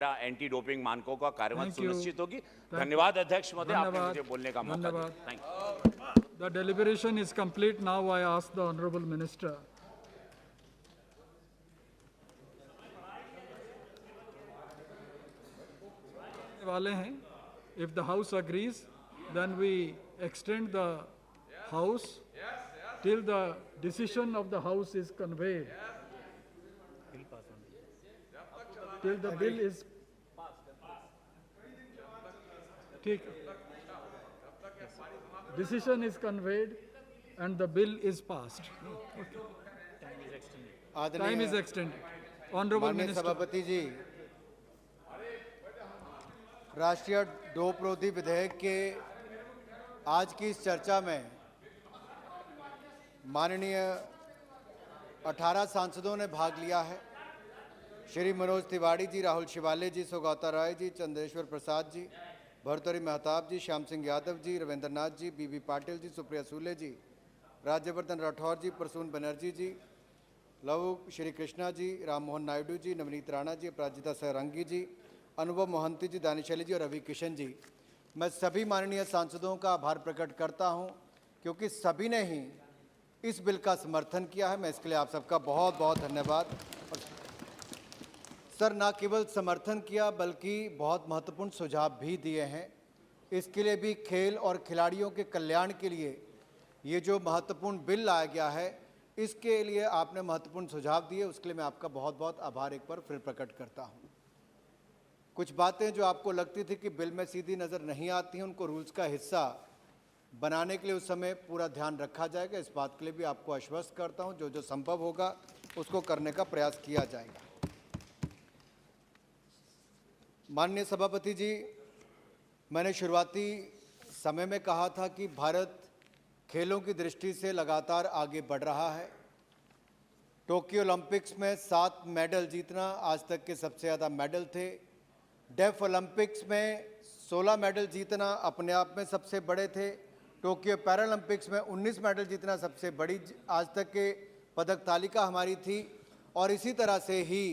Anti doping मानकों का कार्यान्वयन Thank you. सुनिश्चित होगी। Thank धन्यवाद अध्यक्ष महोदय, आपने धन्यवाद। मुझे बोलने का मौका दिया। धन्यवाद। Thank you. The deliberation is complete. Now I ask the Honorable Minister. वाले हैं. If the House agrees, then we extend the House till the decision of the House is conveyed. Till the bill is ठीक. Decision is conveyed and the bill is passed. Time is extended. Honorable माननीय Minister. सभापति जी, राष्ट्रीय dope रोधी विधेयक के आज की इस चर्चा में माननीय 18 सांसदों ने भाग लिया है। श्री मनोज तिवारी जी, राहुल शिवाले जी, सौगौता राय जी, चंद्रेश्वर प्रसाद जी, भर्तृहरि महताब जी, श्याम सिंह यादव जी, रविंद्र नाथ जी, बीबी पाटिल जी, सुप्रिया सूले जी, राज्यवर्धन राठौर जी, प्रसून बनर्जी जी, लव श्री कृष्णा जी, राम मोहन नायडू जी, नवनीत राणा जी, अपराजिता सरंगी जी, अनुभव मोहंती जी, दानिश अली जी और रवि किशन जी। मैं सभी माननीय सांसदों का आभार प्रकट करता हूं क्योंकि सभी ने ही इस बिल का समर्थन किया है। मैं इसके लिए आप सबका बहुत बहुत धन्यवाद। सर, ना केवल समर्थन किया बल्कि बहुत महत्वपूर्ण सुझाव भी दिए हैं। इसके लिए भी खेल और खिलाड़ियों के कल्याण के लिए ये जो महत्वपूर्ण बिल लाया गया है, इसके लिए आपने महत्वपूर्ण सुझाव दिए, उसके लिए मैं आपका बहुत बहुत आभार एक बार फिर प्रकट करता हूं। कुछ बातें जो आपको लगती थी कि बिल में सीधी नज़र नहीं आती हैं, उनको रूल्स का हिस्सा बनाने के लिए उस समय पूरा ध्यान रखा जाएगा। इस बात के लिए भी आपको आश्वस्त करता हूं, जो जो संभव होगा उसको करने का प्रयास किया जाएगा। माननीय सभापति जी, मैंने शुरुआती समय में कहा था कि भारत खेलों की दृष्टि से लगातार आगे बढ़ रहा है। टोक्यो ओलंपिक्स में 7 मेडल जीतना आज तक के सबसे ज़्यादा मेडल थे। डेफ ओलंपिक्स में 16 मेडल जीतना अपने आप में सबसे बड़े थे। टोक्यो पैरालंपिक्स में 19 मेडल जीतना सबसे बड़ी आज तक के पदक तालिका हमारी थी। और इसी तरह से ही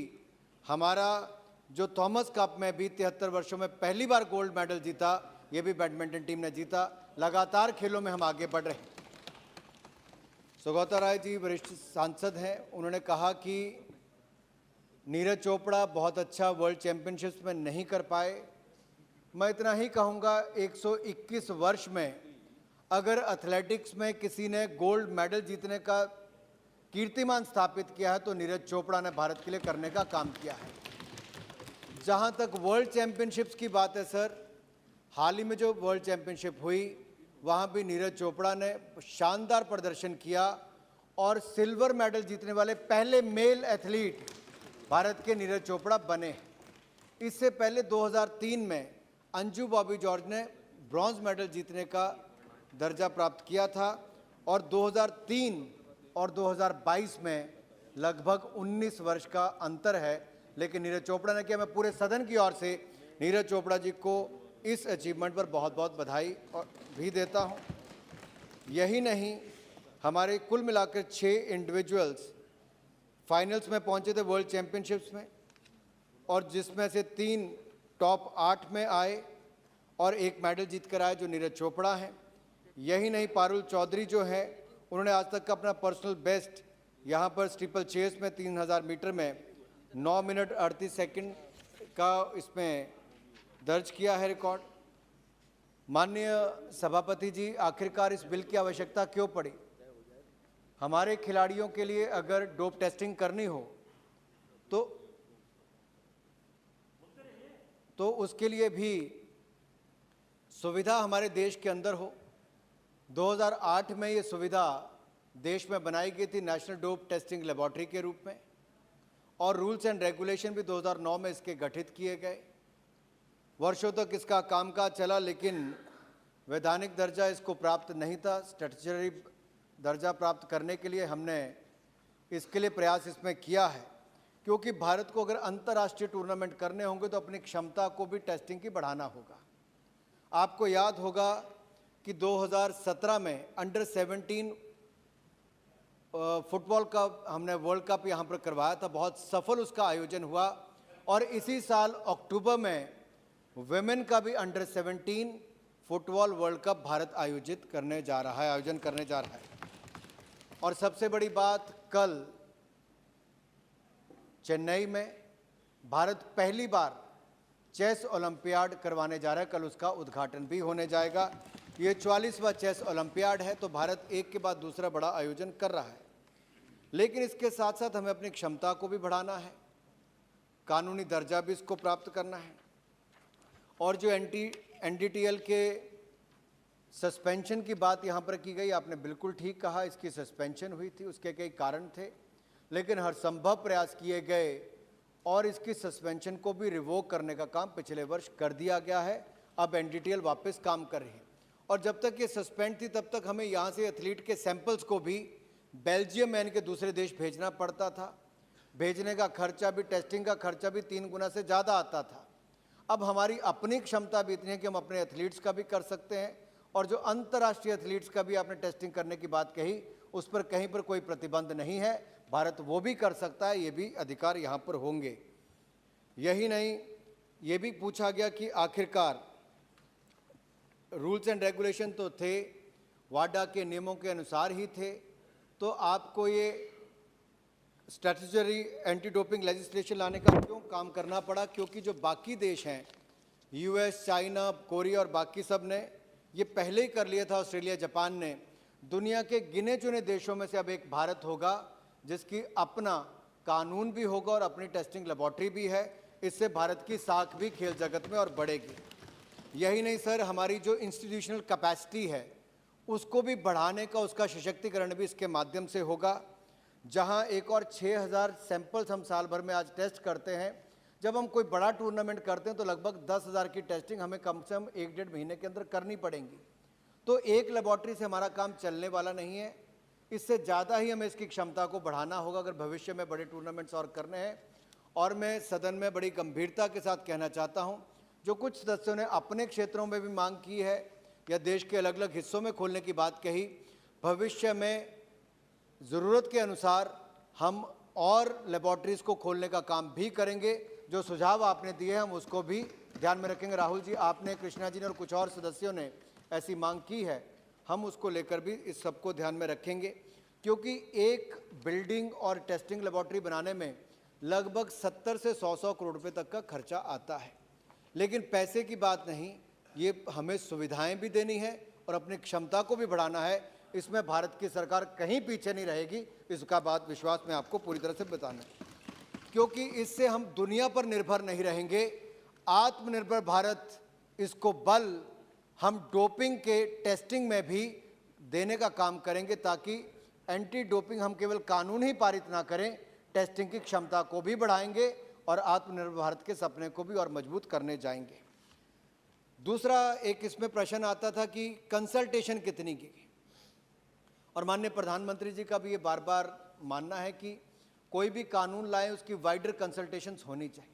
हमारा जो थॉमस कप में भी 73 वर्षों में पहली बार गोल्ड मेडल जीता, ये भी बैडमिंटन टीम ने जीता। लगातार खेलों में हम आगे बढ़ रहे हैं। सौगौता राय जी वरिष्ठ सांसद हैं, उन्होंने कहा कि नीरज चोपड़ा बहुत अच्छा वर्ल्ड चैंपियनशिप्स में नहीं कर पाए। मैं इतना ही कहूँगा, 121 वर्ष में अगर एथलेटिक्स में किसी ने गोल्ड मेडल जीतने का कीर्तिमान स्थापित किया है तो नीरज चोपड़ा ने भारत के लिए करने का काम किया है। जहाँ तक वर्ल्ड चैंपियनशिप्स की बात है सर, हाल ही में जो वर्ल्ड चैंपियनशिप हुई वहाँ भी नीरज चोपड़ा ने शानदार प्रदर्शन किया और सिल्वर मेडल जीतने वाले पहले मेल एथलीट भारत के नीरज चोपड़ा बने। इससे पहले 2003 में अंजू बॉबी जॉर्ज ने ब्रॉन्ज मेडल जीतने का दर्जा प्राप्त किया था और 2003 और 2022 में लगभग 19 वर्ष का अंतर है, लेकिन नीरज चोपड़ा ने किया। मैं पूरे सदन की ओर से नीरज चोपड़ा जी को इस अचीवमेंट पर बहुत बहुत बधाई और भी देता हूं। यही नहीं, हमारे कुल मिलाकर 6 इंडिविजुअल्स फाइनल्स में पहुंचे थे वर्ल्ड चैंपियनशिप्स में, और जिसमें से 3 टॉप 8 में आए और 1 मेडल जीत कर आए जो नीरज चोपड़ा हैं। यही नहीं, पारुल चौधरी जो है, उन्होंने आज तक का अपना पर्सनल बेस्ट यहाँ पर स्टीपल चेस में 3000 मीटर में 9 मिनट 38 सेकंड का इसमें दर्ज किया है रिकॉर्ड। माननीय सभापति जी, आखिरकार इस बिल की आवश्यकता क्यों पड़ी? हमारे खिलाड़ियों के लिए अगर डोप टेस्टिंग करनी हो तो उसके लिए भी सुविधा हमारे देश के अंदर हो। 2008 में ये सुविधा देश में बनाई गई थी नेशनल डोप टेस्टिंग लेबोरेटरी के रूप में, और रूल्स एंड रेगुलेशन भी 2009 में इसके गठित किए गए। वर्षों तक इसका कामकाज चला, लेकिन वैधानिक दर्जा इसको प्राप्त नहीं था। स्टैट्यूटरी दर्जा प्राप्त करने के लिए हमने इसके लिए प्रयास इसमें किया है, क्योंकि भारत को अगर अंतर्राष्ट्रीय टूर्नामेंट करने होंगे तो अपनी क्षमता को भी टेस्टिंग की बढ़ाना होगा। आपको याद होगा कि 2017 में अंडर 17 फुटबॉल का हमने वर्ल्ड कप यहाँ पर करवाया था। बहुत सफल उसका आयोजन हुआ और इसी साल अक्टूबर में विमेन का भी under 17 football world cup Bharat आयोजन करने जा रहा है। और सबसे बड़ी बात, कल चेन्नई में भारत पहली बार चेस ओलंपियाड करवाने जा रहा है। कल उसका उद्घाटन भी होने जाएगा। ये 44वां चेस ओलंपियाड है, तो भारत एक के बाद दूसरा बड़ा आयोजन कर रहा है। लेकिन इसके साथ साथ हमें अपनी क्षमता को भी बढ़ाना है, कानूनी दर्जा भी इसको प्राप्त करना है। और जो NDTL के सस्पेंशन की बात यहाँ पर की गई, आपने बिल्कुल ठीक कहा, इसकी सस्पेंशन हुई थी, उसके कई कारण थे, लेकिन हर संभव प्रयास किए गए और इसकी सस्पेंशन को भी रिवोक करने का काम पिछले वर्ष कर दिया गया है। अब NDTL वापस काम कर रही है। और जब तक ये सस्पेंड थी तब तक हमें यहाँ से एथलीट के सैंपल्स को भी बेल्जियम में इनके दूसरे देश भेजना पड़ता था। भेजने का खर्चा भी, टेस्टिंग का खर्चा भी 3 गुना से ज़्यादा आता था। अब हमारी अपनी क्षमता भी इतनी है कि हम अपने एथलीट्स का भी कर सकते हैं, और जो अंतर्राष्ट्रीय एथलीट्स का भी आपने टेस्टिंग करने की बात कही, उस पर कहीं पर कोई प्रतिबंध नहीं है। भारत वो भी कर सकता है, ये भी अधिकार यहाँ पर होंगे। यही नहीं, ये भी पूछा गया कि आखिरकार रूल्स एंड रेगुलेशन तो थे, वाडा के नियमों के अनुसार ही थे, तो आपको ये स्टैट्यूटरी एंटी डोपिंग लेजिस्लेशन लाने का क्यों काम करना पड़ा? क्योंकि जो बाकी देश हैं, US, चाइना, कोरिया और बाकी सब ने ये पहले ही कर लिया था। ऑस्ट्रेलिया, जापान ने। दुनिया के गिने चुने देशों में से अब एक भारत होगा जिसकी अपना कानून भी होगा और अपनी टेस्टिंग लेबॉर्ट्री भी है। इससे भारत की साख भी खेल जगत में और बढ़ेगी। यही नहीं सर, हमारी जो इंस्टीट्यूशनल कैपेसिटी है उसको भी बढ़ाने का, उसका सशक्तिकरण भी इसके माध्यम से होगा। जहां एक और 6000 सैंपल्स हम साल भर में आज टेस्ट करते हैं, जब हम कोई बड़ा टूर्नामेंट करते हैं तो लगभग 10,000 की टेस्टिंग हमें कम से कम 1-1.5 महीने के अंदर करनी पड़ेगी। तो एक लेबॉर्ट्री से हमारा काम चलने वाला नहीं है, इससे ज़्यादा ही हमें इसकी क्षमता को बढ़ाना होगा अगर भविष्य में बड़े टूर्नामेंट्स और करने हैं। और मैं सदन में बड़ी गंभीरता के साथ कहना चाहता हूँ, जो कुछ सदस्यों ने अपने क्षेत्रों में भी मांग की है या देश के अलग अलग हिस्सों में खोलने की बात कही, भविष्य में ज़रूरत के अनुसार हम और लेबॉर्ट्रीज़ को खोलने का काम भी करेंगे। जो सुझाव आपने दिए हम उसको भी ध्यान में रखेंगे। राहुल जी, आपने, कृष्णा जी ने और कुछ और सदस्यों ने ऐसी मांग की है, हम उसको लेकर भी इस सबको ध्यान में रखेंगे। क्योंकि एक बिल्डिंग और टेस्टिंग लेबॉर्ट्री बनाने में लगभग 70 से 100 करोड़ रुपए तक का खर्चा आता है। लेकिन पैसे की बात नहीं, ये हमें सुविधाएं भी देनी है और अपनी क्षमता को भी बढ़ाना है। इसमें भारत की सरकार कहीं पीछे नहीं रहेगी, इसका बात विश्वास में आपको पूरी तरह से बताना है। क्योंकि इससे हम दुनिया पर निर्भर नहीं रहेंगे। आत्मनिर्भर भारत, इसको बल हम डोपिंग के टेस्टिंग में भी देने का काम करेंगे, ताकि एंटी डोपिंग हम केवल कानून ही पारित ना करें, टेस्टिंग की क्षमता को भी बढ़ाएंगे और आत्मनिर्भर भारत के सपने को भी और मजबूत करने जाएंगे। दूसरा एक इसमें प्रश्न आता था कि कंसल्टेशन कितनी की, और माननीय प्रधानमंत्री जी का भी ये बार बार मानना है कि कोई भी कानून लाए उसकी वाइडर कंसल्टेशंस होनी चाहिए।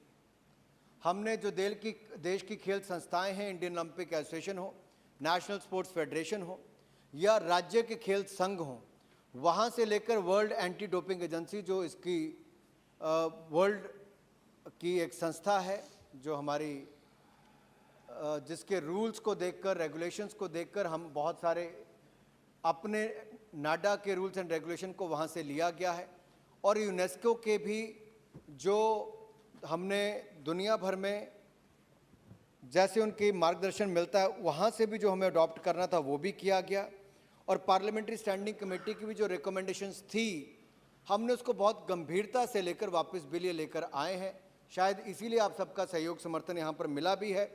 हमने जो देश की खेल संस्थाएं हैं, इंडियन ओलंपिक एसोसिएशन हो, नेशनल स्पोर्ट्स फेडरेशन हो या राज्य के खेल संघ हो, वहाँ से लेकर वर्ल्ड एंटी डोपिंग एजेंसी, जो इसकी वर्ल्ड की एक संस्था है, जो हमारी जिसके रूल्स को देखकर, रेगुलेशंस को देखकर हम बहुत सारे अपने नाडा के रूल्स एंड रेगुलेशन को वहाँ से लिया गया है। और यूनेस्को के भी जो हमने दुनिया भर में जैसे उनकी मार्गदर्शन मिलता है, वहाँ से भी जो हमें अडॉप्ट करना था वो भी किया गया। और पार्लियामेंट्री स्टैंडिंग कमेटी की भी जो रिकमेंडेशंस थी, हमने उसको बहुत गंभीरता से लेकर वापस बिल ये लेकर आए हैं। शायद इसीलिए आप सबका सहयोग समर्थन यहाँ पर मिला भी है।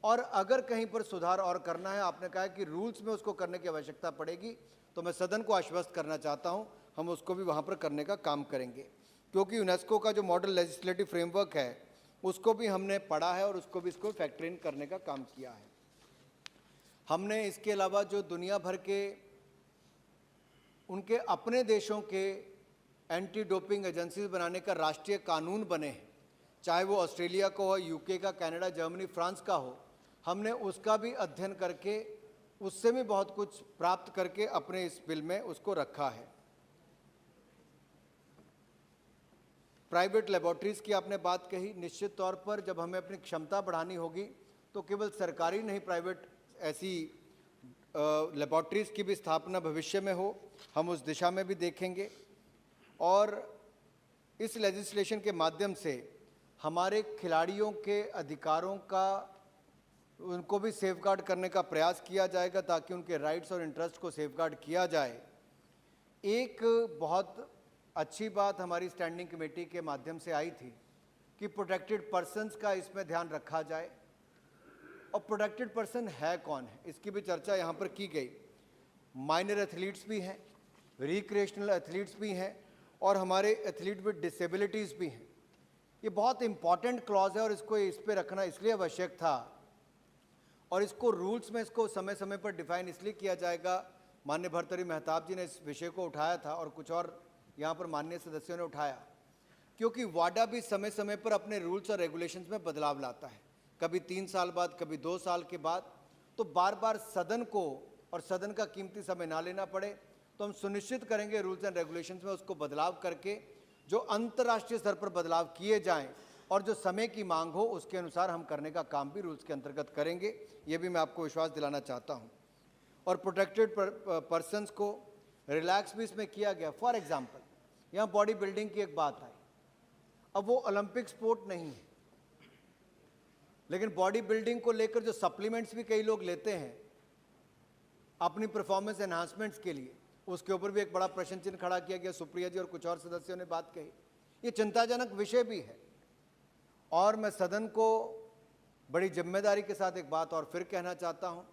और अगर कहीं पर सुधार और करना है, आपने कहा कि रूल्स में उसको करने की आवश्यकता पड़ेगी, तो मैं सदन को आश्वस्त करना चाहता हूँ, हम उसको भी वहाँ पर करने का काम करेंगे। क्योंकि यूनेस्को का जो मॉडल लेजिस्लेटिव फ्रेमवर्क है उसको भी हमने पढ़ा है और उसको भी इसको फैक्टर इन करने का काम किया है। हमने इसके अलावा जो दुनिया भर के उनके अपने देशों के एंटी डोपिंग एजेंसीज बनाने का राष्ट्रीय कानून बने हैं, चाहे वो ऑस्ट्रेलिया का हो, यूके का, कनाडा, जर्मनी, फ्रांस का हो, हमने उसका भी अध्ययन करके उससे भी बहुत कुछ प्राप्त करके अपने इस बिल में उसको रखा है। प्राइवेट लेबोरेटरीज़ की आपने बात कही, निश्चित तौर पर जब हमें अपनी क्षमता बढ़ानी होगी तो केवल सरकारी नहीं, प्राइवेट ऐसी लेबोरेटरीज़ की भी स्थापना भविष्य में हो, हम उस दिशा में भी देखेंगे। और इस लेजिस्लेशन के माध्यम से हमारे खिलाड़ियों के अधिकारों का, उनको भी सेफगार्ड करने का प्रयास किया जाएगा ताकि उनके राइट्स और इंटरेस्ट को सेफगार्ड किया जाए। एक बहुत अच्छी बात हमारी स्टैंडिंग कमेटी के माध्यम से आई थी कि प्रोटेक्टेड पर्सन्स का इसमें ध्यान रखा जाए। और प्रोटेक्टेड पर्सन है कौन है, इसकी भी चर्चा यहाँ पर की गई। माइनर एथलीट्स भी हैं, रिक्रिएशनल एथलीट्स भी हैं और हमारे एथलीट विद डिसेबिलिटीज़ भी हैं। ये बहुत इंपॉर्टेंट क्लॉज है और इसको इस पे रखना इसलिए आवश्यक था और इसको रूल्स में इसको समय समय पर डिफाइन इसलिए किया जाएगा। माननीय भर्तृहरि मेहताब जी ने इस विषय को उठाया था और कुछ और यहाँ पर माननीय सदस्यों ने उठाया, क्योंकि वाडा भी समय समय पर अपने रूल्स और रेगुलेशंस में बदलाव लाता है, कभी 3 साल बाद, कभी 2 साल के बाद। तो बार बार सदन को और सदन का कीमती समय ना लेना पड़े, तो हम सुनिश्चित करेंगे रूल्स एंड रेगुलेशंस में उसको बदलाव करके जो अंतर्राष्ट्रीय स्तर पर बदलाव किए जाएं और जो समय की मांग हो उसके अनुसार हम करने का काम भी रूल्स के अंतर्गत करेंगे। ये भी मैं आपको विश्वास दिलाना चाहता हूँ। और प्रोटेक्टेड पर्सन्स को रिलैक्स भी इसमें किया गया। फॉर एग्जाम्पल, यहाँ बॉडी बिल्डिंग की एक बात आई। अब वो ओलंपिक स्पोर्ट नहीं है, लेकिन बॉडी बिल्डिंग को लेकर जो सप्लीमेंट्स भी कई लोग लेते हैं अपनी परफॉर्मेंस एनहांसमेंट्स के लिए, उसके ऊपर भी एक बड़ा प्रश्न चिन्ह खड़ा किया गया। सुप्रिया जी और कुछ और सदस्यों ने बात कही। ये चिंताजनक विषय भी है और मैं सदन को बड़ी जिम्मेदारी के साथ एक बात और फिर कहना चाहता हूँ।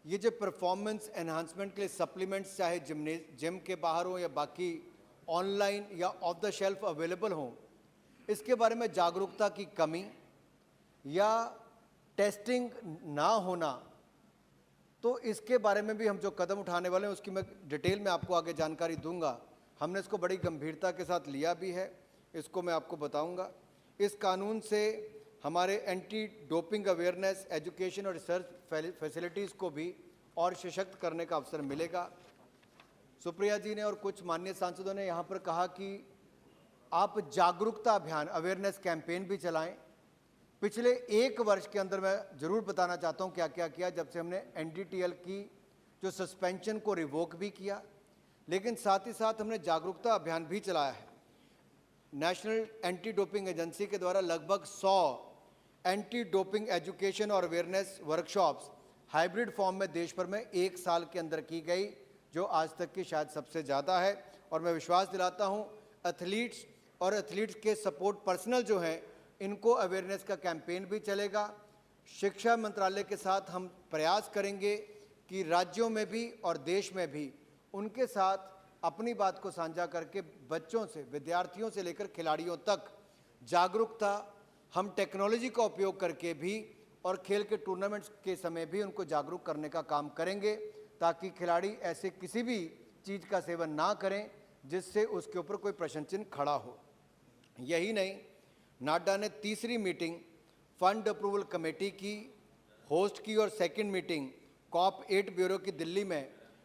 ये जो परफॉर्मेंस एनहांसमेंट के लिए सप्लीमेंट्स चाहे जिम के बाहर हो या बाकी ऑनलाइन या ऑफ द शेल्फ अवेलेबल हों, इसके बारे में जागरूकता की कमी या टेस्टिंग ना होना, तो इसके बारे में भी हम जो कदम उठाने वाले हैं उसकी मैं डिटेल में आपको आगे जानकारी दूंगा। हमने इसको बड़ी गंभीरता के साथ लिया भी है, इसको मैं आपको बताऊंगा। इस कानून से हमारे एंटी डोपिंग अवेयरनेस, एजुकेशन और रिसर्च फैसिलिटीज़ को भी और सशक्त करने का अवसर मिलेगा। सुप्रिया जी ने और कुछ माननीय सांसदों ने यहाँ पर कहा कि आप जागरूकता अभियान, अवेयरनेस कैंपेन भी चलाएं। पिछले 1 वर्ष के अंदर मैं ज़रूर बताना चाहता हूँ क्या क्या किया। जब से हमने NDTL की जो सस्पेंशन को रिवोक भी किया, लेकिन साथ ही साथ हमने जागरूकता अभियान भी चलाया है। नेशनल एंटी डोपिंग एजेंसी के द्वारा लगभग 100 एंटी डोपिंग एजुकेशन और अवेयरनेस वर्कशॉप्स हाइब्रिड फॉर्म में देश भर में 1 साल के अंदर की गई, जो आज तक की शायद सबसे ज़्यादा है। और मैं विश्वास दिलाता हूँ एथलीट्स और एथलीट्स के सपोर्ट पर्सनल जो हैं, इनको अवेयरनेस का कैंपेन भी चलेगा। शिक्षा मंत्रालय के साथ हम प्रयास करेंगे कि राज्यों में भी और देश में भी उनके साथ अपनी बात को साझा करके बच्चों से, विद्यार्थियों से लेकर खिलाड़ियों तक जागरूकता हम टेक्नोलॉजी का उपयोग करके भी और खेल के टूर्नामेंट्स के समय भी उनको जागरूक करने का काम करेंगे, ताकि खिलाड़ी ऐसे किसी भी चीज़ का सेवन ना करें जिससे उसके ऊपर कोई प्रश्न चिन्ह खड़ा हो। यही नहीं, नाडा ने 3री मीटिंग फंड अप्रूवल कमेटी की होस्ट की और 2nd मीटिंग COP8 ब्यूरो की दिल्ली में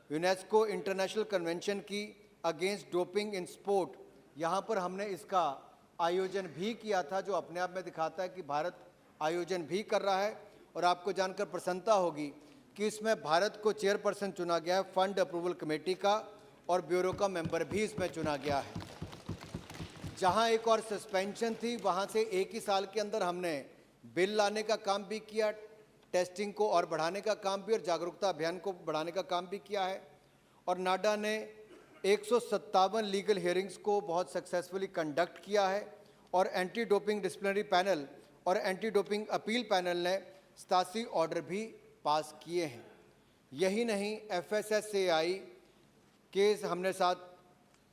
यूनेस्को इंटरनेशनल कन्वेंशन की अगेंस्ट डोपिंग इन स्पोर्ट, यहाँ पर हमने इसका आयोजन भी किया था, जो अपने आप में दिखाता है कि भारत आयोजन भी कर रहा है। और आपको जानकर प्रसन्नता होगी कि इसमें भारत को चेयरपर्सन चुना गया है फंड अप्रूवल कमेटी का, और ब्यूरो का मेंबर भी इसमें चुना गया है। जहां एक और सस्पेंशन थी, वहां से 1 ही साल के अंदर हमने बिल लाने का काम भी किया, टेस्टिंग को और बढ़ाने का काम भी और जागरूकता अभियान को बढ़ाने का काम भी किया है। और नाडा ने 157 लीगल हियरिंग्स को बहुत सक्सेसफुली कंडक्ट किया है और एंटी डोपिंग डिसिप्लिनरी पैनल और एंटी डोपिंग अपील पैनल ने 87 ऑर्डर भी पास किए हैं। यही नहीं, FSSAI के हमने साथ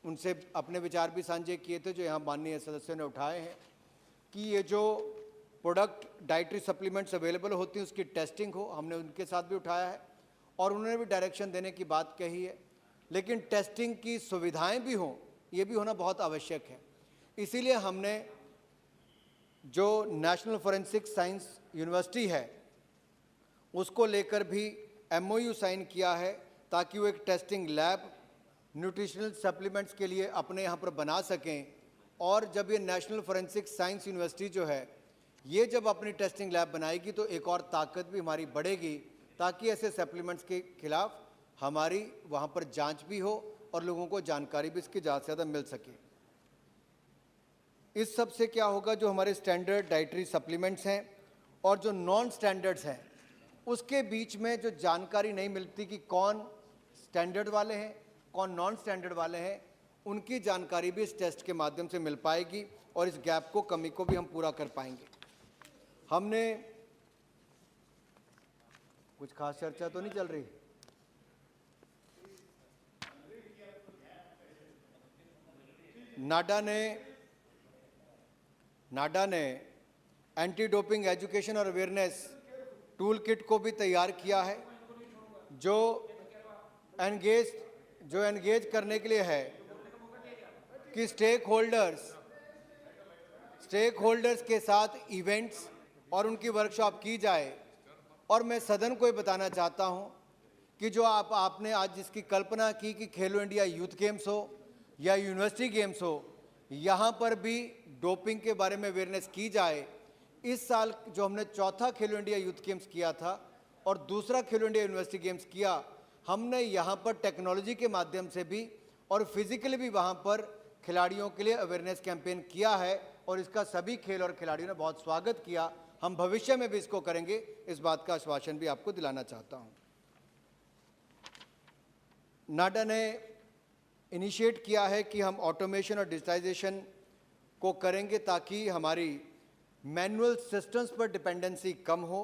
उनसे अपने विचार भी साझे किए थे, जो यहाँ माननीय सदस्यों ने उठाए हैं कि ये जो प्रोडक्ट डाइटरी सप्लीमेंट्स अवेलेबल होती हैं उसकी टेस्टिंग हो, हमने उनके साथ भी उठाया है और उन्होंने भी डायरेक्शन देने की बात कही है। लेकिन टेस्टिंग की सुविधाएं भी हों, ये भी होना बहुत आवश्यक है। इसीलिए हमने जो नेशनल फॉरेंसिक साइंस यूनिवर्सिटी है उसको लेकर भी MOU साइन किया है, ताकि वो एक टेस्टिंग लैब न्यूट्रिशनल सप्लीमेंट्स के लिए अपने यहाँ पर बना सकें और जब ये नेशनल फॉरेंसिक साइंस यूनिवर्सिटी जो है ये जब अपनी टेस्टिंग लैब बनाएगी तो एक और ताकत भी हमारी बढ़ेगी, ताकि ऐसे सप्लीमेंट्स के खिलाफ हमारी वहाँ पर जांच भी हो और लोगों को जानकारी भी इसकी ज़्यादा से ज़्यादा मिल सके। इस सब से क्या होगा, जो हमारे स्टैंडर्ड डाइटरी सप्लीमेंट्स हैं और जो नॉन स्टैंडर्ड्स हैं उसके बीच में जो जानकारी नहीं मिलती कि कौन स्टैंडर्ड वाले हैं कौन नॉन स्टैंडर्ड वाले हैं, उनकी जानकारी भी इस टेस्ट के माध्यम से मिल पाएगी और इस गैप को, कमी को भी हम पूरा कर पाएंगे। हमने कुछ खास चर्चा तो नहीं चल रही? नाडा ने एंटी डोपिंग एजुकेशन और अवेयरनेस टूल किट को भी तैयार किया है, जो एंगेज करने के लिए है कि स्टेक होल्डर्स के साथ इवेंट्स और उनकी वर्कशॉप की जाए। और मैं सदन को ये बताना चाहता हूं कि जो आपने आज जिसकी कल्पना की कि खेलो इंडिया यूथ गेम्स हो या यूनिवर्सिटी गेम्स हो, यहाँ पर भी डोपिंग के बारे में अवेयरनेस की जाए। इस साल जो हमने चौथा खेलो इंडिया यूथ गेम्स किया था और दूसरा खेलो इंडिया यूनिवर्सिटी गेम्स किया, हमने यहाँ पर टेक्नोलॉजी के माध्यम से भी और फिजिकली भी वहाँ पर खिलाड़ियों के लिए अवेयरनेस कैंपेन किया है और इसका सभी खेल और खिलाड़ियों ने बहुत स्वागत किया। हम भविष्य में भी इसको करेंगे, इस बात का आश्वासन भी आपको दिलाना चाहता हूँ। नाडा ने इनिशिएट किया है कि हम ऑटोमेशन और डिजिटाइजेशन को करेंगे ताकि हमारी मैनुअल सिस्टम्स पर डिपेंडेंसी कम हो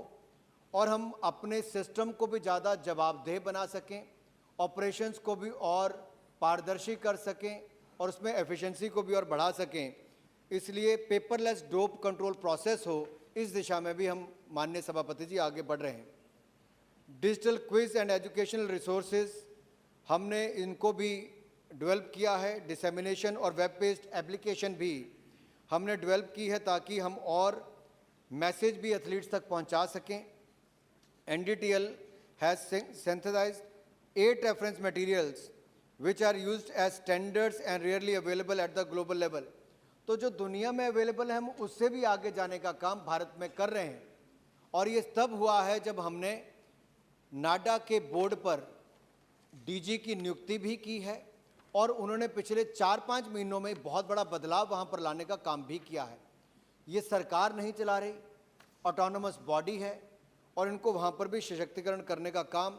और हम अपने सिस्टम को भी ज़्यादा जवाबदेह बना सकें, ऑपरेशंस को भी और पारदर्शी कर सकें और उसमें एफिशिएंसी को भी और बढ़ा सकें। इसलिए पेपरलेस डोप कंट्रोल प्रोसेस हो, इस दिशा में भी हम माननीय सभापति जी आगे बढ़ रहे हैं। Digital quiz and educational resources हमने इनको भी डेवलप किया है। डिसेमिनेशन और वेब बेस्ड एप्लीकेशन भी हमने डेवलप की है ताकि हम और मैसेज भी एथलीट्स तक पहुंचा सकें। NDTL has synthesized 8 reference materials which are used as standards and rarely available at the global level। तो जो दुनिया में अवेलेबल है हम उससे भी आगे जाने का काम भारत में कर रहे हैं और ये तब हुआ है जब हमने नाडा के बोर्ड पर DG की नियुक्ति भी की है और उन्होंने पिछले 4-5 महीनों में बहुत बड़ा बदलाव वहाँ पर लाने का काम भी किया है। ये सरकार नहीं चला रही, ऑटोनोमस बॉडी है और इनको वहाँ पर भी सशक्तिकरण करने का काम,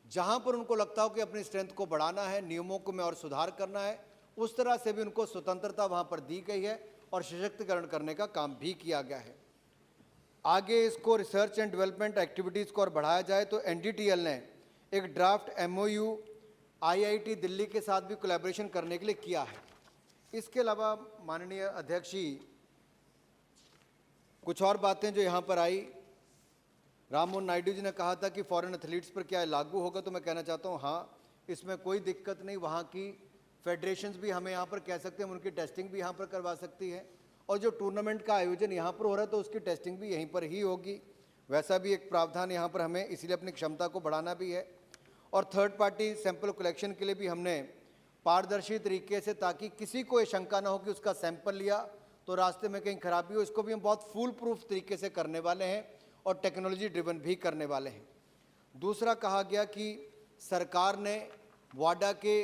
जहाँ पर उनको लगता हो कि अपनी स्ट्रेंथ को बढ़ाना है, नियमों को में और सुधार करना है, उस तरह से भी उनको स्वतंत्रता वहाँ पर दी गई है और सशक्तिकरण करने का काम भी किया गया है। आगे इसको रिसर्च एंड डेवलपमेंट एक्टिविटीज़ को और बढ़ाया जाए तो NDTL ने एक ड्राफ्ट MOU IIT दिल्ली के साथ भी कोलैबोरेशन करने के लिए किया है। इसके अलावा माननीय अध्यक्ष जी, कुछ और बातें जो यहाँ पर आई, राम मोहन नायडू जी ने कहा था कि फॉरेन एथलीट्स पर क्या लागू होगा, तो मैं कहना चाहता हूँ हाँ, इसमें कोई दिक्कत नहीं। वहाँ की फेडरेशंस भी हमें यहाँ पर कह सकते हैं, उनकी टेस्टिंग भी यहाँ पर करवा सकती है और जो टूर्नामेंट का आयोजन यहाँ पर हो रहा है तो उसकी टेस्टिंग भी यहीं पर ही होगी। वैसा भी एक प्रावधान यहाँ पर हमें इसलिए अपनी क्षमता को बढ़ाना भी है। और थर्ड पार्टी सैंपल कलेक्शन के लिए भी हमने पारदर्शी तरीके से, ताकि किसी को ये शंका ना हो कि उसका सैंपल लिया तो रास्ते में कहीं खराबी हो, इसको भी हम बहुत फुल प्रूफ तरीके से करने वाले हैं और टेक्नोलॉजी ड्रिवन भी करने वाले हैं। दूसरा कहा गया कि सरकार ने वाडा के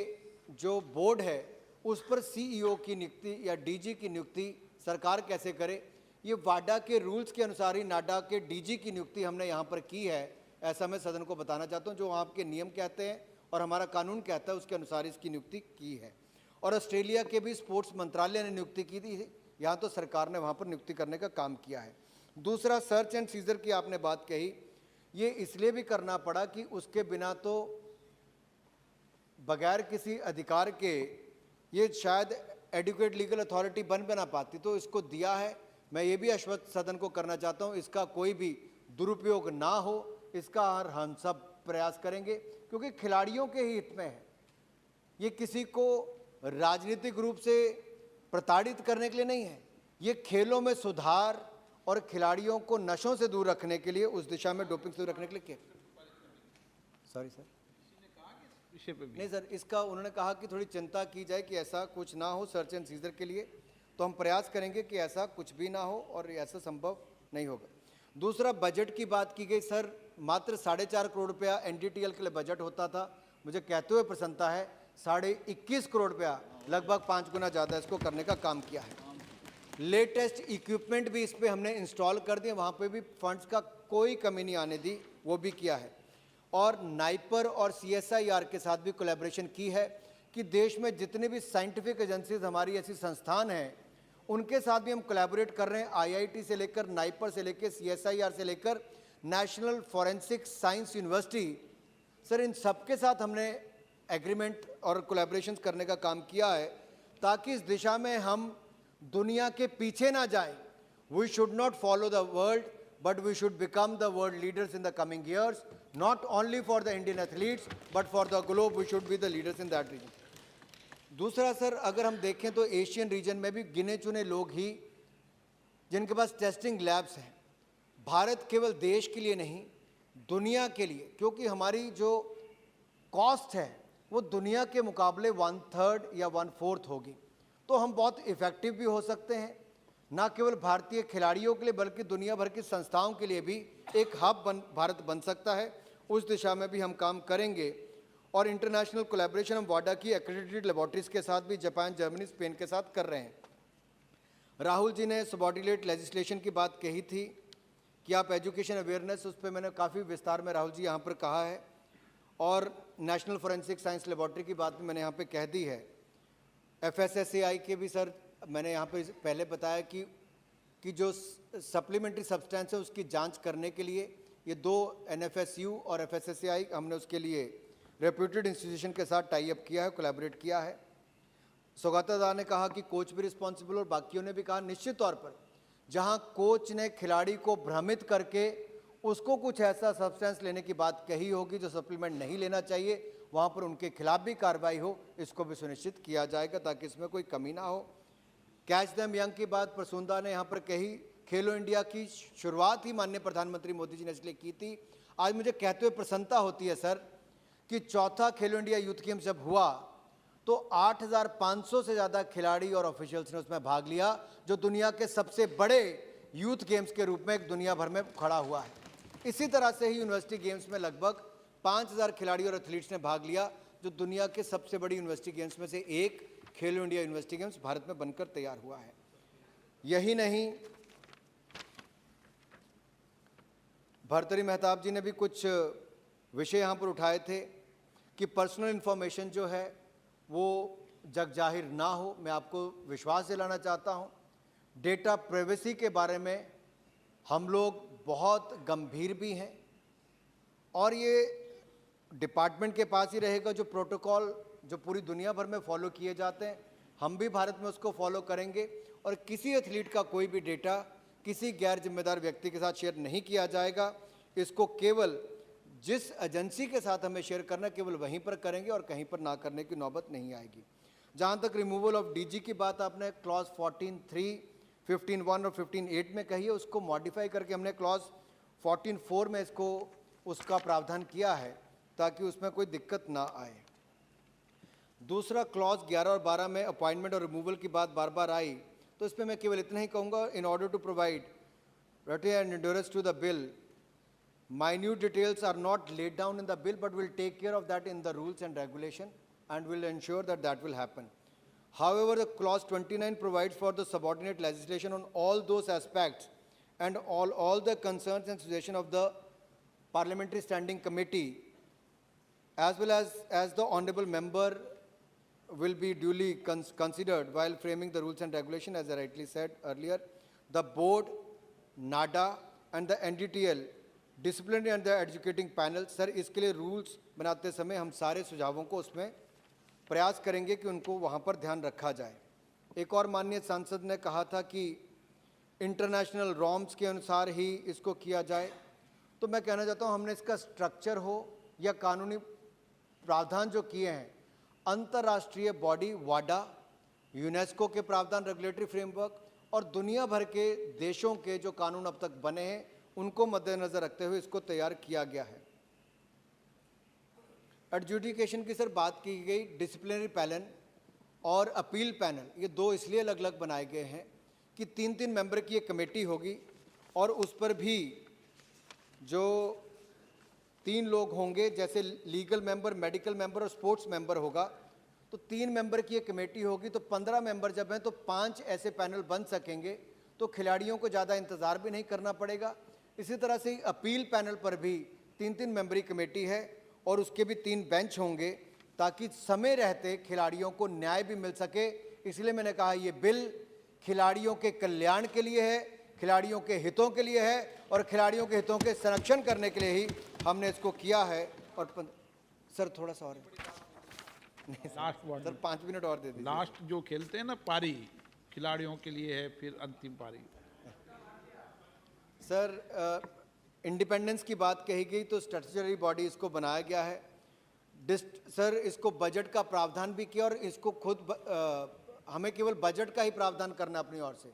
जो बोर्ड है उस पर CEO की नियुक्ति या DG की नियुक्ति सरकार कैसे करे, ये वाडा के रूल्स के अनुसार ही नाडा के DG की नियुक्ति हमने यहाँ पर की है, ऐसा मैं सदन को बताना चाहता हूँ। जो आपके नियम कहते हैं और हमारा कानून कहता है उसके अनुसार इसकी नियुक्ति की है। और ऑस्ट्रेलिया के भी स्पोर्ट्स मंत्रालय ने नियुक्ति की थी, यहाँ तो सरकार ने वहाँ पर नियुक्ति करने का काम किया है। दूसरा, सर्च एंड सीजर की आपने बात कही, ये इसलिए भी करना पड़ा कि उसके बिना तो बगैर किसी अधिकार के ये शायद एडुकेट लीगल अथॉरिटी बन ना पाती, तो इसको दिया है। मैं ये भी आश्वस्त सदन को करना चाहता हूँ, इसका कोई भी दुरुपयोग ना हो, इसका हम सब प्रयास करेंगे क्योंकि खिलाड़ियों के ही हित में है। ये किसी को राजनीतिक रूप से प्रताड़ित करने के लिए नहीं है, ये खेलों में सुधार और खिलाड़ियों को नशों से दूर रखने के लिए, उस दिशा में डोपिंग से दूर रखने के लिए किया। सॉरी सर, नहीं सर, इसका उन्होंने कहा कि थोड़ी चिंता की जाए कि ऐसा कुछ ना हो सर्च एंड सीजर के लिए, तो हम प्रयास करेंगे कि ऐसा कुछ भी ना हो और ऐसा संभव नहीं होगा। दूसरा, बजट की बात की गई। सर, मात्र 4.5 करोड़ रुपया एनडीटीएल के लिए बजट होता था। मुझे कहते हुए प्रसन्नता है 21.5 करोड़ रुपया, लगभग 5 गुना ज़्यादा इसको करने का काम किया है। लेटेस्ट इक्विपमेंट भी इस पे हमने इंस्टॉल कर दिए, वहाँ पे भी फंड्स का कोई कमी नहीं आने दी, वो भी किया है। और नाइपर और CSIR के साथ भी कोलैबोरेशन की है कि देश में जितने भी साइंटिफिक एजेंसीज हमारी ऐसी संस्थान हैं उनके साथ भी हम कोलैबोरेट कर रहे हैं। IIT से लेकर नाइपर से लेकर CSIR से लेकर national forensic science university, sir इन सबके साथ हमने एग्रीमेंट और कोलैबोरेशन करने का काम किया है ताकि इस दिशा में हम दुनिया के पीछे ना जाएं। We should not follow the world but we should become the world leaders in the coming years, not only for the Indian athletes but for the globe. We should be the leaders in that region. दूसरा sir, अगर हम देखें तो Asian region में भी गिने चुने लोग ही जिनके पास टेस्टिंग लैब्स हैं। भारत केवल देश के लिए नहीं, दुनिया के लिए, क्योंकि हमारी जो कॉस्ट है वो दुनिया के मुकाबले 1/3 या 1/4 होगी, तो हम बहुत इफ़ेक्टिव भी हो सकते हैं। ना केवल भारतीय खिलाड़ियों के लिए बल्कि दुनिया भर की संस्थाओं के लिए भी एक हब भारत बन सकता है। उस दिशा में भी हम काम करेंगे। और इंटरनेशनल कोलैबोरेशन हम वाडा की एक्रेडिटेड लेबॉर्ट्रीज के साथ भी जापान, जर्मनी, स्पेन के साथ कर रहे हैं। राहुल जी ने सबऑर्डिनेट लेजिस्लेशन की बात कही थी कि आप एजुकेशन अवेयरनेस, उस पर मैंने काफ़ी विस्तार में राहुल जी यहाँ पर कहा है। और नेशनल फॉरेंसिक साइंस लेबॉर्ट्री की बात भी मैंने यहाँ पर कह दी है। FSSAI के भी सर मैंने यहाँ पे पहले बताया कि जो सप्लीमेंट्री सब्सटेंस है उसकी जांच करने के लिए ये 2 NFSU और FSSAI हमने उसके लिए रेप्यूटेड इंस्टीट्यूशन के साथ टाई अप किया है, कोलैबोरेट किया है। सौगता ने कहा कि कोच भी रिस्पॉन्सिबल, और बाकियों ने भी कहा निश्चित तौर पर जहाँ कोच ने खिलाड़ी को भ्रमित करके उसको कुछ ऐसा सब्सटेंस लेने की बात कही होगी जो सप्लीमेंट नहीं लेना चाहिए, वहाँ पर उनके खिलाफ भी कार्रवाई हो, इसको भी सुनिश्चित किया जाएगा ताकि इसमें कोई कमी ना हो। कैच देम यंग की बात प्रसूंदा ने यहाँ पर कही। खेलो इंडिया की शुरुआत ही माननीय प्रधानमंत्री मोदी जी ने इसलिए की थी। आज मुझे कहते हुए प्रसन्नता होती है सर कि चौथा खेलो इंडिया यूथ गेम्स जब हुआ तो 8,500 से ज़्यादा खिलाड़ी और ऑफिशियल्स ने उसमें भाग लिया, जो दुनिया के सबसे बड़े यूथ गेम्स के रूप में दुनिया भर में खड़ा हुआ है। इसी तरह से ही यूनिवर्सिटी गेम्स में लगभग 5,000 खिलाड़ी और एथलीट्स ने भाग लिया, जो दुनिया के सबसे बड़ी यूनिवर्सिटी गेम्स में से एक खेलो इंडिया यूनिवर्सिटी गेम्स भारत में बनकर तैयार हुआ है। यही नहीं, भर्तृहरि मेहताब जी ने भी कुछ विषय यहाँ पर उठाए थे कि पर्सनल इन्फॉर्मेशन जो है वो जग जाहिर ना हो। मैं आपको विश्वास दिलाना चाहता हूँ, डेटा प्राइवेसी के बारे में हम लोग बहुत गंभीर भी हैं और ये डिपार्टमेंट के पास ही रहेगा। जो प्रोटोकॉल जो पूरी दुनिया भर में फॉलो किए जाते हैं, हम भी भारत में उसको फॉलो करेंगे और किसी एथलीट का कोई भी डेटा किसी गैर जिम्मेदार व्यक्ति के साथ शेयर नहीं किया जाएगा। इसको केवल जिस एजेंसी के साथ हमें शेयर करना केवल वहीं पर करेंगे और कहीं पर ना करने की नौबत नहीं आएगी। जहाँ तक रिमूवल ऑफ DG की बात आपने क्लॉज 14(3), 15(1) और 15(8) में कही है, उसको मॉडिफाई करके हमने क्लॉज 14(4) में इसको उसका प्रावधान किया है ताकि उसमें कोई दिक्कत ना आए। दूसरा, क्लॉज 11 और 12 में अपॉइंटमेंट और रिमूवल की बात बार बार आई, तो इस पर मैं केवल इतना ही कहूँगा, इन ऑर्डर टू प्रोवाइड रेटी and endurance to the bill, minute details are not laid down in the bill, but we'll take care of that in the rules and regulation and will ensure that that will happen. However, the clause 29 provides for the subordinate legislation on all those aspects and all the concerns and suggestions of the parliamentary standing committee, as well as the honorable member will be duly considered while framing the rules and regulation. As I rightly said earlier, the board, NADA and the NDTL, disciplinary and the educating panel, sir इसके लिए rules बनाते समय हम सारे सुझावों को उसमें प्रयास करेंगे कि उनको वहाँ पर ध्यान रखा जाए। एक और माननीय सांसद ने कहा था कि इंटरनेशनल नॉर्म्स के अनुसार ही इसको किया जाए, तो मैं कहना चाहता हूँ हमने इसका स्ट्रक्चर हो या कानूनी प्रावधान जो किए हैं, अंतर्राष्ट्रीय बॉडी वाडा, यूनेस्को के प्रावधान, रेगुलेटरी फ्रेमवर्क और दुनिया भर के देशों के जो कानून अब तक बने हैं उनको मद्देनजर रखते हुए इसको तैयार किया गया है। एडजुडिकेशन की सर बात की गई, डिसिप्लिनरी पैनल और अपील पैनल, ये दो इसलिए अलग अलग बनाए गए हैं कि 3-3 मेंबर की एक कमेटी होगी और उस पर भी जो 3 लोग होंगे, जैसे लीगल मेंबर, मेडिकल मेंबर और स्पोर्ट्स मेंबर होगा, तो 3 मेंबर की एक कमेटी होगी, तो 15 मेंबर जब हैं तो 5 ऐसे पैनल बन सकेंगे, तो खिलाड़ियों को ज़्यादा इंतज़ार भी नहीं करना पड़ेगा। इसी तरह से अपील पैनल पर भी 3-3 मेंबरी कमेटी है और उसके भी 3 बेंच होंगे, ताकि समय रहते खिलाड़ियों को न्याय भी मिल सके। इसलिए मैंने कहा ये बिल खिलाड़ियों के कल्याण के लिए है, खिलाड़ियों के हितों के लिए है और खिलाड़ियों के हितों के संरक्षण करने के लिए ही हमने इसको किया है। और सर थोड़ा सा और लास्ट वन, सर 5 मिनट और दे दीजिए। लास्ट जो खेलते हैं ना पारी, खिलाड़ियों के लिए है, फिर अंतिम पारी। सर इंडिपेंडेंस की बात कही गई तो स्टैट्यूटरी बॉडी इसको बनाया गया है। सर इसको बजट का प्रावधान भी किया और इसको खुद हमें केवल बजट का ही प्रावधान करना अपनी ओर से,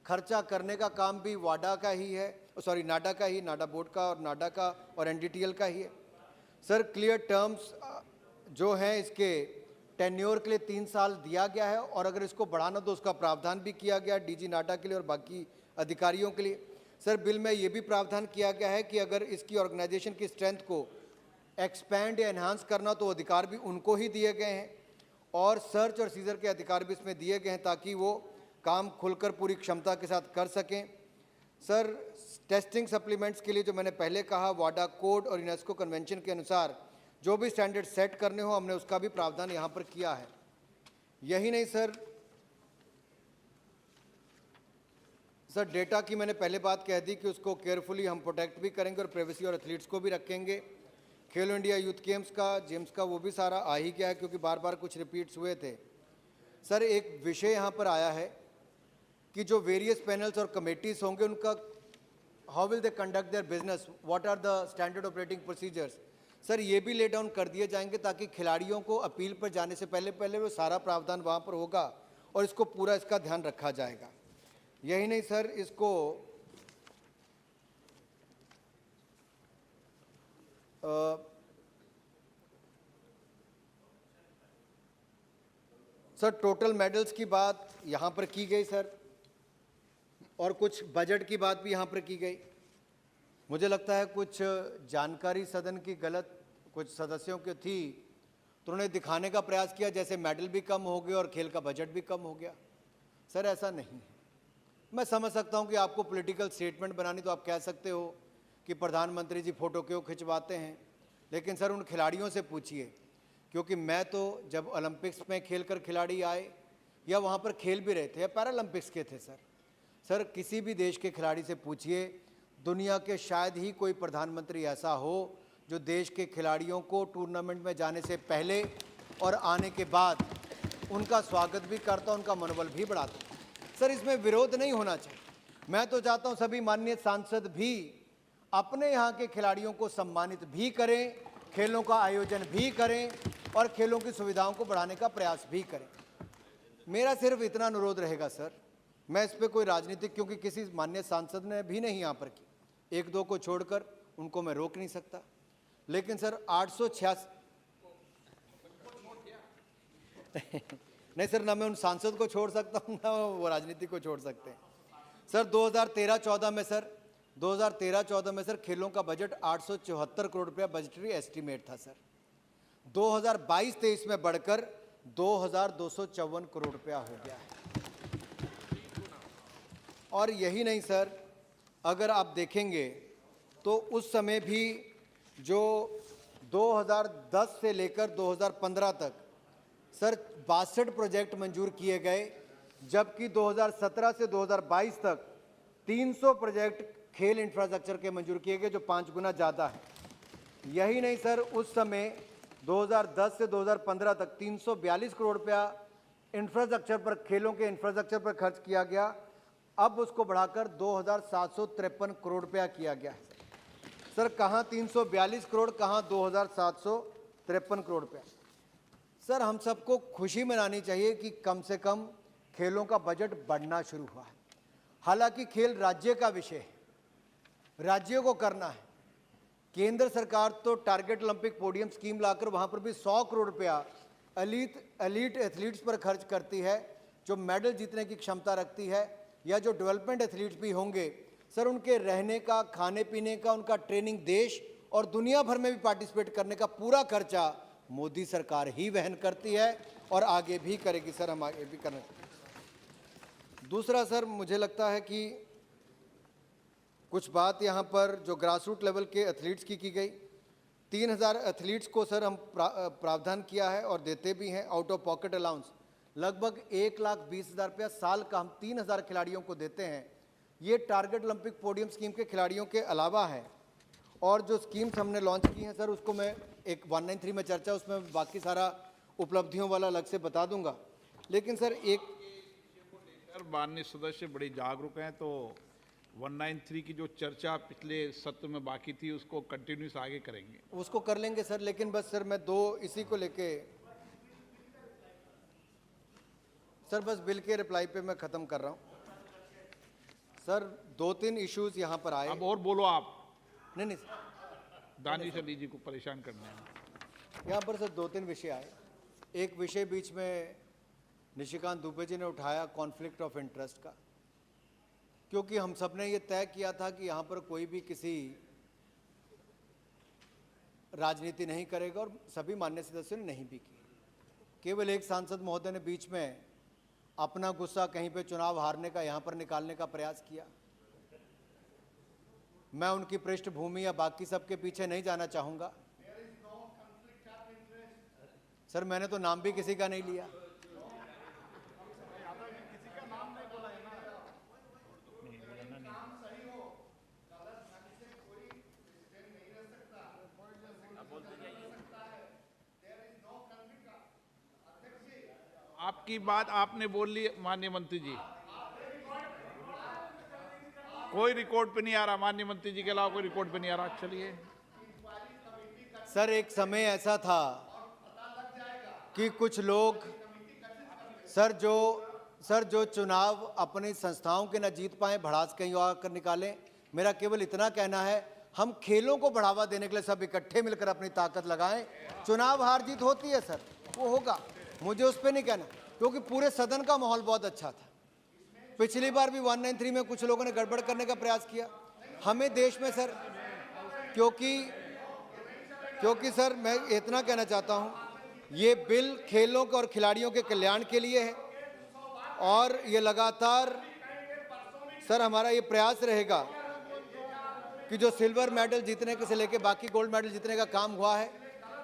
खर्चा करने का काम भी वाडा का ही है, सॉरी नाडा का ही, नाडा बोर्ड का और नाडा का और एनडीटीएल का ही है। सर क्लियर टर्म्स जो हैं इसके टेन्योर के लिए 3 साल दिया गया है और अगर इसको बढ़ाना तो उसका प्रावधान भी किया गया डीजी नाडा के लिए और बाकी अधिकारियों के लिए। सर बिल में ये भी प्रावधान किया गया है कि अगर इसकी ऑर्गेनाइजेशन की स्ट्रेंथ को एक्सपैंड या एनहांस करना तो अधिकार भी उनको ही दिए गए हैं और सर्च और सीजर के अधिकार भी इसमें दिए गए हैं ताकि वो काम खुलकर पूरी क्षमता के साथ कर सकें। सर टेस्टिंग सप्लीमेंट्स के लिए जो मैंने पहले कहा, वाडा कोड और यूनेस्को कन्वेंशन के अनुसार जो भी स्टैंडर्ड सेट करने हो, हमने उसका भी प्रावधान यहाँ पर किया है। यही नहीं सर डेटा की मैंने पहले बात कह दी कि उसको केयरफुली हम प्रोटेक्ट भी करेंगे और प्राइवेसी और एथलीट्स को भी रखेंगे। खेलो इंडिया यूथ गेम्स का, जेम्स का, वो भी सारा आ ही गया है क्योंकि बार बार कुछ रिपीट्स हुए थे। सर एक विषय यहाँ पर आया है कि जो वेरियस पैनल्स और कमेटीज़ होंगे उनका how will they conduct their business, what are the standard operating procedures. Sir ये भी ले डाउन कर दिए जाएंगे ताकि खिलाड़ियों को अपील पर जाने से पहले वो सारा प्रावधान वहाँ पर होगा और इसको पूरा इसका ध्यान रखा जाएगा। यही नहीं सर, इसको सर टोटल मेडल्स की बात यहाँ पर की गई सर और कुछ बजट की बात भी यहाँ पर की गई। मुझे लगता है कुछ जानकारी सदन की गलत कुछ सदस्यों की थी तो उन्होंने दिखाने का प्रयास किया जैसे मेडल भी कम हो गए और खेल का बजट भी कम हो गया। सर ऐसा नहीं है। मैं समझ सकता हूँ कि आपको पॉलिटिकल स्टेटमेंट बनानी तो आप कह सकते हो कि प्रधानमंत्री जी फ़ोटो क्यों खिंचवाते हैं, लेकिन सर उन खिलाड़ियों से पूछिए, क्योंकि मैं तो जब ओलंपिक्स में खेल कर खिलाड़ी आए या वहाँ पर खेल भी रहे थे या पैरालंपिक्स के थे सर किसी भी देश के खिलाड़ी से पूछिए, दुनिया के शायद ही कोई प्रधानमंत्री ऐसा हो जो देश के खिलाड़ियों को टूर्नामेंट में जाने से पहले और आने के बाद उनका स्वागत भी करता, उनका मनोबल भी बढ़ाता। सर इसमें विरोध नहीं होना चाहिए। मैं तो चाहता हूं सभी माननीय सांसद भी अपने यहाँ के खिलाड़ियों को सम्मानित भी करें, खेलों का आयोजन भी करें और खेलों की सुविधाओं को बढ़ाने का प्रयास भी करें। मेरा सिर्फ इतना अनुरोध रहेगा सर, मैं इस पर कोई राजनीतिक, क्योंकि किसी माननीय सांसद ने भी नहीं यहाँ पर की, 1-2 को छोड़कर उनको मैं रोक नहीं सकता, लेकिन सर 886 नहीं सर, ना मैं उन सांसद को छोड़ सकता हूँ ना वो राजनीति को छोड़ सकते हैं। सर 2013-14 में सर खेलों का बजट 874 करोड़ रुपया बजटरी एस्टीमेट था सर। 2022-23 में बढ़कर 2254 करोड़ रुपया हो गया है। और यही नहीं सर, अगर आप देखेंगे तो उस समय भी जो 2010 से लेकर 2015 तक सर 62 प्रोजेक्ट मंजूर किए गए, जबकि 2017 से 2022 तक 300 प्रोजेक्ट खेल इंफ्रास्ट्रक्चर के मंजूर किए गए, जो 5 गुना ज़्यादा है। यही नहीं सर, उस समय 2010 से 2015 तक 342 करोड़ रुपया इंफ्रास्ट्रक्चर पर, खेलों के इंफ्रास्ट्रक्चर पर खर्च किया गया। अब उसको बढ़ाकर 2753 करोड़ रुपया किया गया है। सर कहाँ 342 करोड़, कहाँ 2753 करोड़ रुपया। सर हम सबको खुशी मनानी चाहिए कि कम से कम खेलों का बजट बढ़ना शुरू हुआ है। हालांकि खेल राज्य का विषय है, राज्यों को करना है। केंद्र सरकार तो टारगेट ओलंपिक पोडियम स्कीम लाकर वहाँ पर भी 100 करोड़ रुपया एलीट एथलीट्स पर खर्च करती है, जो मेडल जीतने की क्षमता रखती है, या जो डेवलपमेंट एथलीट्स भी होंगे सर, उनके रहने का, खाने पीने का, उनका ट्रेनिंग देश और दुनिया भर में भी पार्टिसिपेट करने का पूरा खर्चा मोदी सरकार ही वहन करती है और आगे भी करेगी सर, हम आगे भी करना चाहिए। दूसरा सर, मुझे लगता है कि कुछ बात यहाँ पर जो ग्रास रूट लेवल के एथलीट्स की गई, 3000 एथलीट्स को सर हम प्रावधान किया है और देते भी हैं आउट ऑफ पॉकेट अलाउंस, लगभग 1,20,000 रुपया साल का हम 3000 खिलाड़ियों को देते हैं। ये टारगेट ओलंपिक पोडियम स्कीम के खिलाड़ियों के अलावा है। और जो स्कीम्स हमने लॉन्च की हैं सर, उसको मैं एक 193 में चर्चा, उसमें बाकी सारा उपलब्धियों वाला अलग से बता दूंगा। लेकिन सर माननीय सदस्य बड़े जागरूक हैं, तो 193 की जो चर्चा पिछले सत्र में बाकी थी उसको कंटिन्यूस आगे करेंगे। उसको कर लेंगे सर, लेकिन बस सर मैं दो इसी को लेके सर, बस बिल के रिप्लाई पे मैं खत्म कर रहा हूँ सर। 2-3 इश्यूज यहाँ पर आए। अब और बोलो आप, नहीं दानिश अली जी को परेशान करने हैं। यहाँ पर सर 2-3 विषय आए। एक विषय बीच में निशिकांत दुबे जी ने उठाया कॉन्फ्लिक्ट ऑफ इंटरेस्ट का, क्योंकि हम सब ने ये तय किया था कि यहाँ पर कोई भी किसी राजनीति नहीं करेगा, और सभी मान्य सदस्यों ने नहीं भी की। केवल एक सांसद महोदय ने बीच में अपना गुस्सा कहीं पे चुनाव हारने का यहाँ पर निकालने का प्रयास किया। मैं उनकी पृष्ठभूमि या बाकी सबके पीछे नहीं जाना चाहूंगा सर, मैंने तो नाम भी किसी का नहीं लिया। आपकी बात आपने बोल ली माननीय मंत्री जी, कोई रिकॉर्ड पे नहीं आ रहा, माननीय मंत्री जी के अलावा कोई रिकॉर्ड पे नहीं आ रहा। चलिए सर, एक समय ऐसा था कि कुछ लोग सर जो चुनाव अपनी संस्थाओं के न जीत पाए, भड़ास कहीं और कर निकालें। मेरा केवल इतना कहना है, हम खेलों को बढ़ावा देने के लिए सब इकट्ठे मिलकर अपनी ताकत लगाएं। चुनाव हार जीत होती है सर, वो होगा, मुझे उस पर नहीं कहना, क्योंकि पूरे सदन का माहौल बहुत अच्छा था। पिछली बार भी 193 में कुछ लोगों ने गड़बड़ करने का प्रयास किया। हमें देश में सर, क्योंकि सर मैं इतना कहना चाहता हूं, ये बिल खेलों के और खिलाड़ियों के कल्याण के लिए है, और ये लगातार सर हमारा ये प्रयास रहेगा कि जो सिल्वर मेडल जीतने के से लेके बाकी गोल्ड मेडल जीतने का काम हुआ है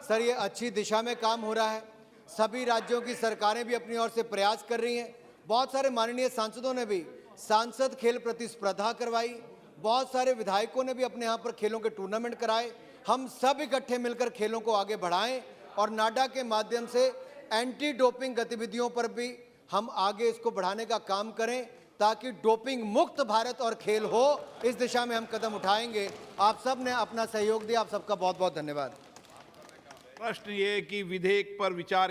सर, ये अच्छी दिशा में काम हो रहा है। सभी राज्यों की सरकारें भी अपनी ओर से प्रयास कर रही हैं। बहुत सारे माननीय सांसदों ने भी सांसद खेल प्रतिस्पर्धा करवाई, बहुत सारे विधायकों ने भी अपने यहाँ पर खेलों के टूर्नामेंट कराए। हम सब इकट्ठे मिलकर खेलों को आगे बढ़ाएं और नाडा के माध्यम से एंटी डोपिंग गतिविधियों पर भी हम आगे इसको बढ़ाने का काम करें, ताकि डोपिंग मुक्त भारत और खेल हो। इस दिशा में हम कदम उठाएंगे। आप सब ने अपना सहयोग दिया, आप सबका बहुत बहुत धन्यवाद। प्रश्न ये कि विधेयक पर विचार